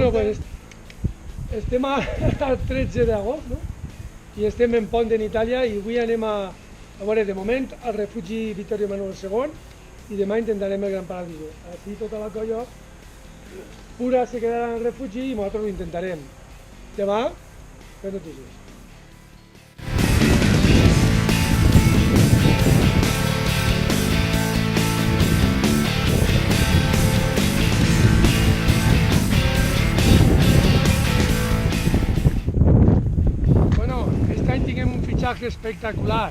Bueno, pues estem al 13 d'agost, no? I estem en Pont en Itàlia i avui anem a veure, de moment, al refugi Vittorio Emanuele II i demà intentarem el Gran Paradiso. Així tota la colla pura se quedarà en el refugi i nosaltres ho intentarem. Demà, més notícies. Fitxatge espectacular,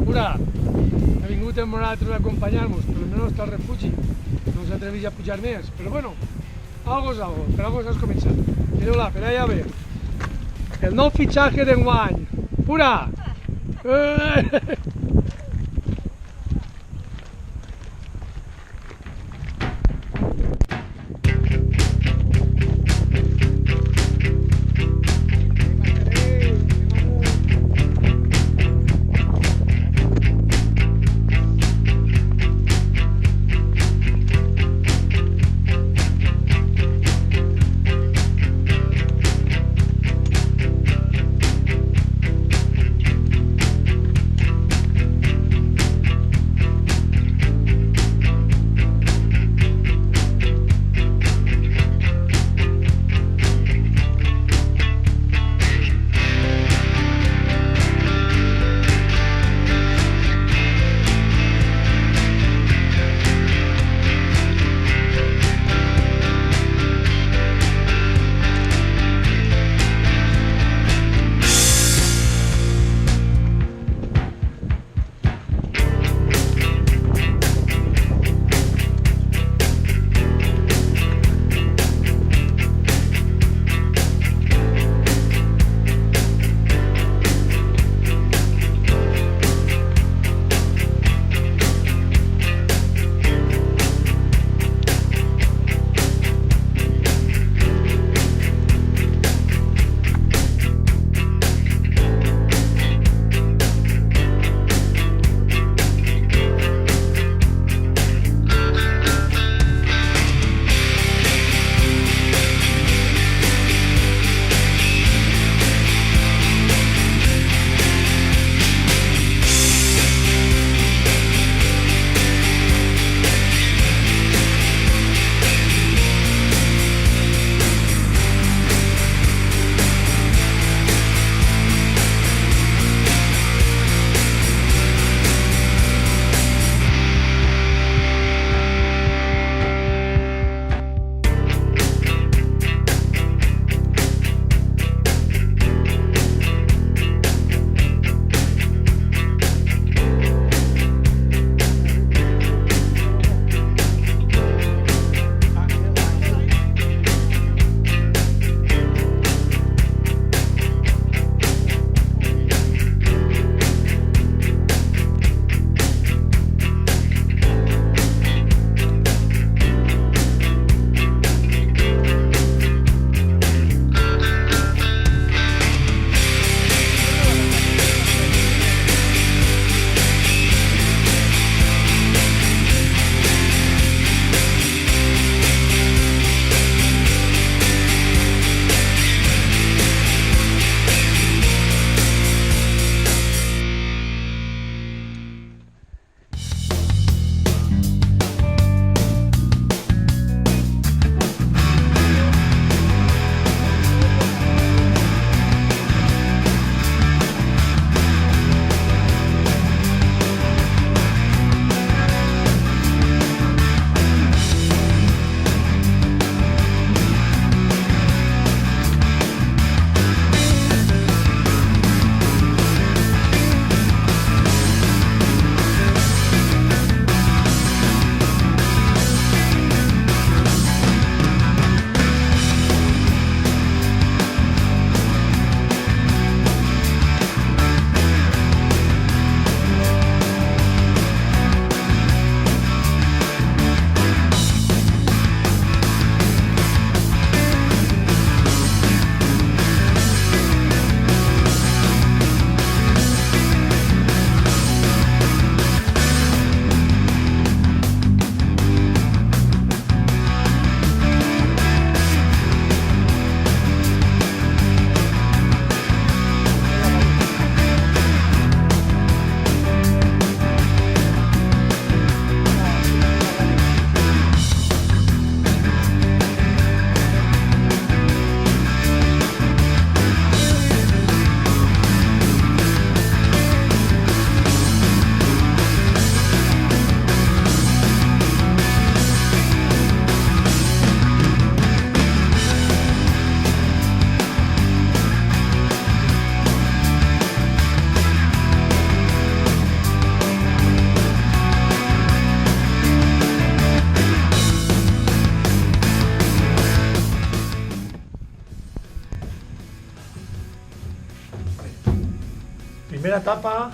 pura, ha vingut amb nosaltres a acompanyar-nos, per almenys està al refugi, no s'atreveix a pujar més, però bueno, algo és algo, per algo s'has començat. Mireu-la, per allà ve, el nou fitxatge d'enguany, pura! Primera etapa,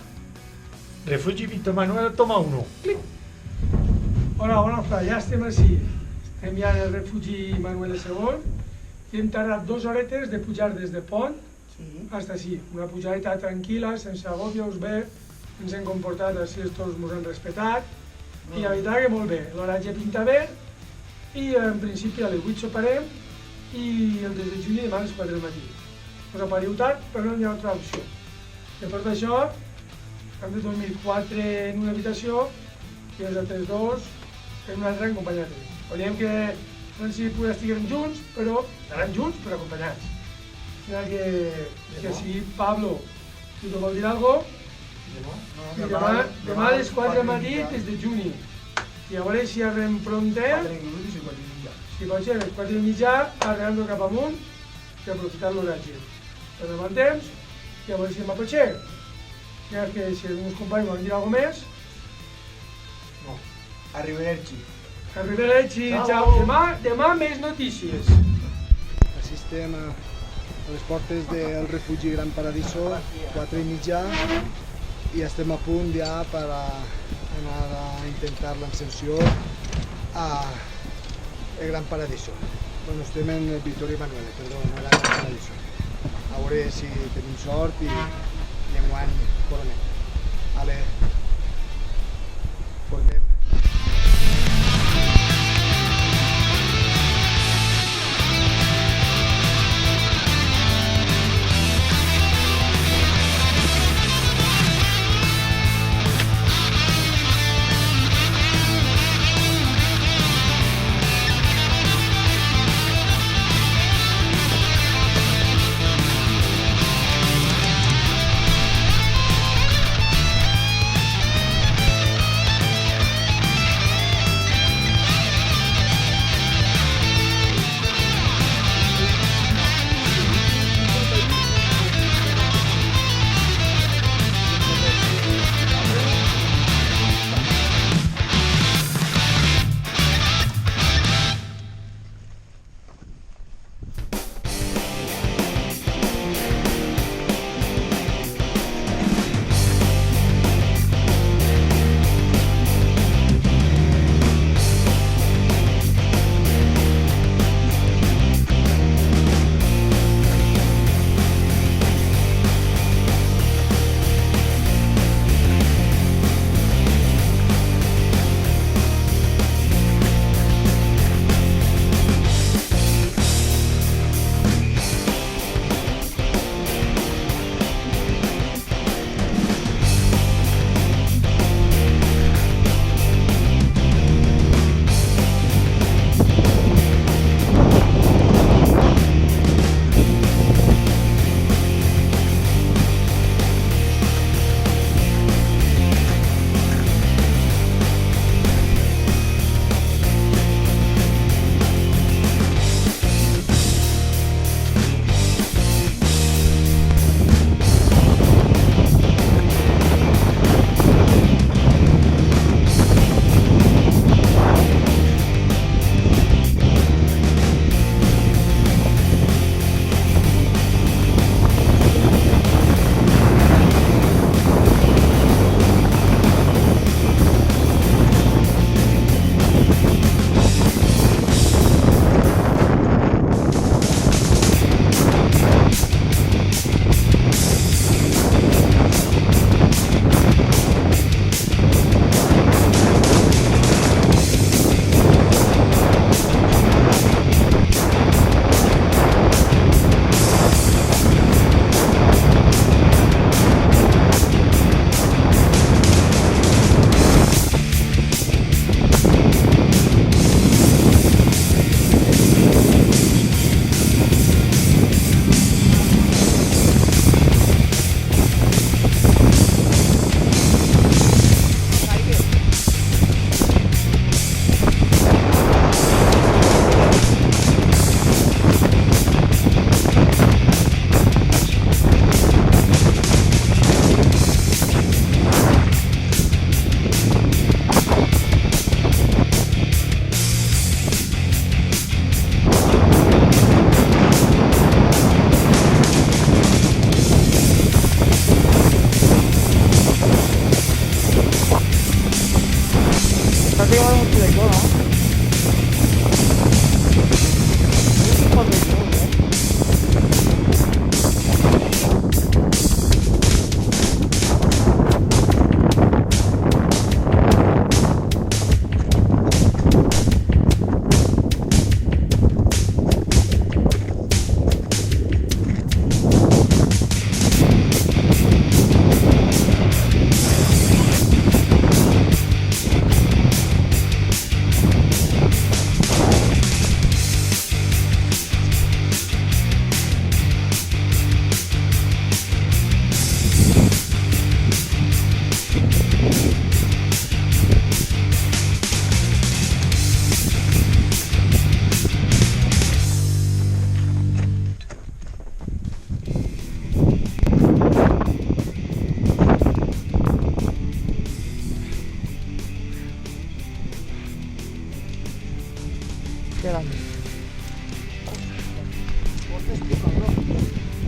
Refugi Víctor Manuel, toma 1. Hola, bona tarda, ja estem així. Estem ja en el refugi Manuel II i hem tardat 2 horetes de pujar des de Pont fins així. Una pujadeta tranquil·la, sense agòbios, bé, ens hem comportat així, tots ens han respetat i la veritat que molt bé. L'horatge pinta bé i en principi a les 8 soparem i el desdejuni demà a les 4 del matí. Us apariu tard, però no hi ha altra opció. De tot això, hem de dormir 4 en una habitació i els altres 2 en una altra acompanyats. Volíem que Francis i estiguem junts, però estaran junts però acompanyats. Que si Pablo, si tu vol dir alguna cosa, demà a les 4 del matí des de juny. I a veure si arrem prompter, si pot ser a les 4 i mitja, arrem cap amunt i aprofitar l'horatge. Tenem el temps i a veure si demà pot ser. Ja que si els meus companys volen dir alguna més... No. Arrivederci. Arrivederci, ciao. Demà més notícies. Així estem a les portes del refugi Gran Paradiso, 4 i mitja, i estem a punt ja per anar a intentar l'ascensió a el Gran Paradiso. Bueno, estem en el Vittorio Emanuele, perdó, no era el Gran Paradiso. A veure si tenim sort i enguany coronem. Vale. Formem.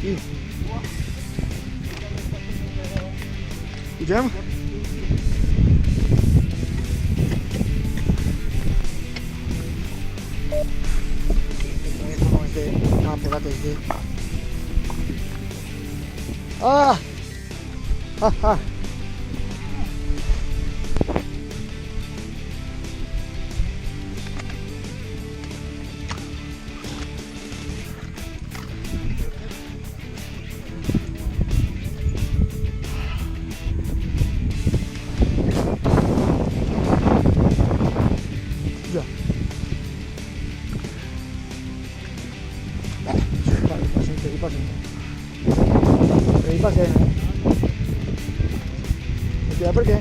aquí. Pugem? No, pegat és de... Ah! Ah, ah! Ja. Seguir pasen, Cuidado, ¿por qué?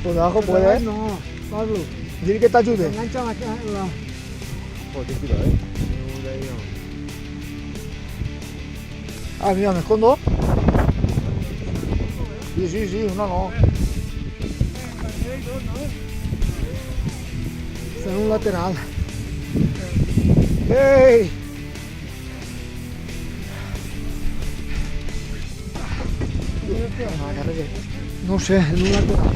Por debajo puedes. No, Pablo, Dile que te ayude. engancha la... Joder, cuidado, Ah, mira, me escondo. Sí, una no. Está en un lateral. ¡Ey! No sé, en un lateral.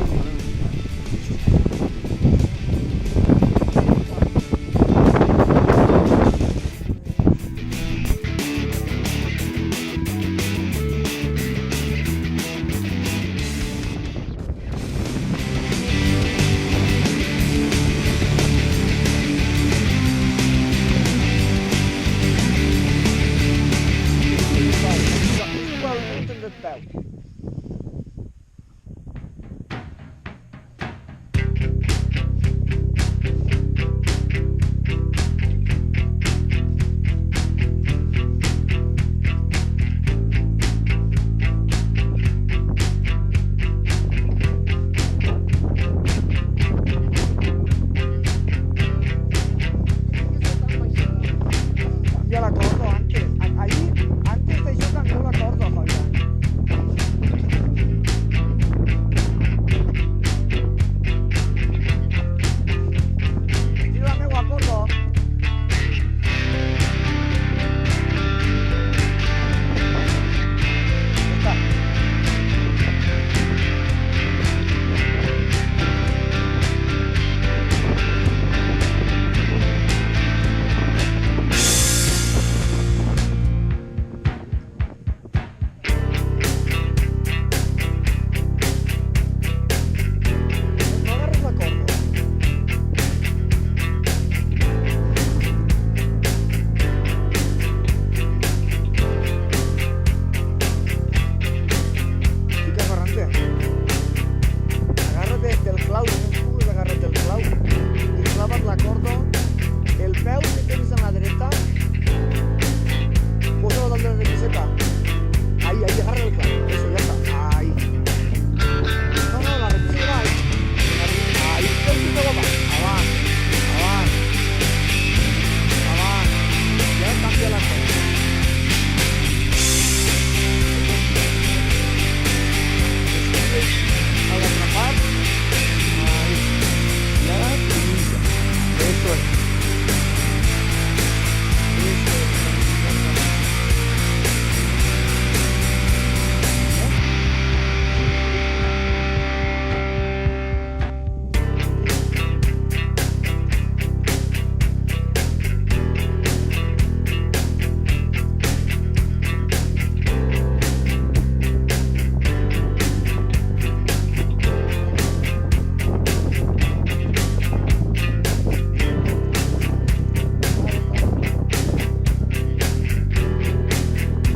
Ya la corto antes. Ahí, antes de yo cambió la corto, Fabián. Tírame guapordo. Está. No agarres la corda. Fica agarrante. Agárrate del clau, no pugues agarrarte del clau. I claves la corda. El peu que tens en la dreta, posa-lo dalt de la requiseta. Ahí, agarra el clau. Eso, ya está. Ahí. No, la requiseta ahí. Ahí, tot i tot avant. Avant. Ja canvia la cosa. A l'atrapar. Ahí. I ara, inicia. Eso es.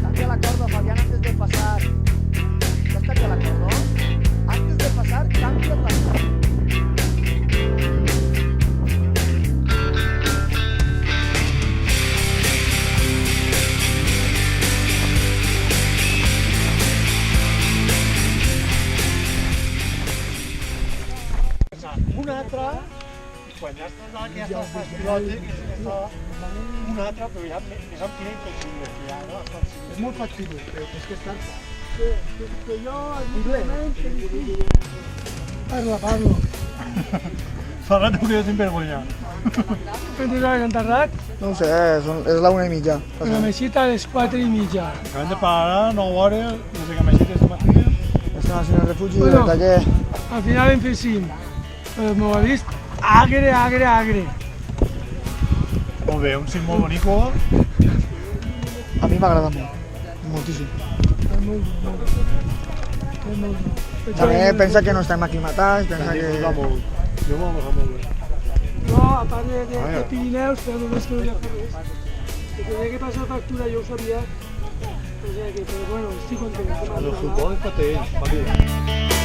Cambia la corda, Fabián, antes de pasar. ¿Ya está ya la corda? Antes de pasar, cambia la corda. Un altre, quan ja estàs aquí, ja estàs fas pilòtic, un altre, però ja més ampli impossible. Ja, no? Es muy factible, pero es que estar... Inglés. Parla, Pablo. Fa rato que jo tinc vergonya. Quantes hores han tardat? No ho sé, és la 1:30. La mesita a les 4:30. Acabem de parar 9 hores, des que m'aixetes de matí. Estem al cine refugi Bueno. del taller. Al final hem fet 5. Però m'ho ha vist agre, agre, agre. Molt bé, un cim molt bonico. A mi m'agrada molt, moltíssim. És molt dur, molt dur. És molt dur. També pensa que no estem aclimatats, pensa M'he disfrutat que... molt. Jo m'ho he passat molt bé. No, a part de Pirineus, però només que no hi ha fet res. Que tenia que passar factura, jo ho sabia. O sigui que, però bueno, estic content. El futbol és pateix, va bé.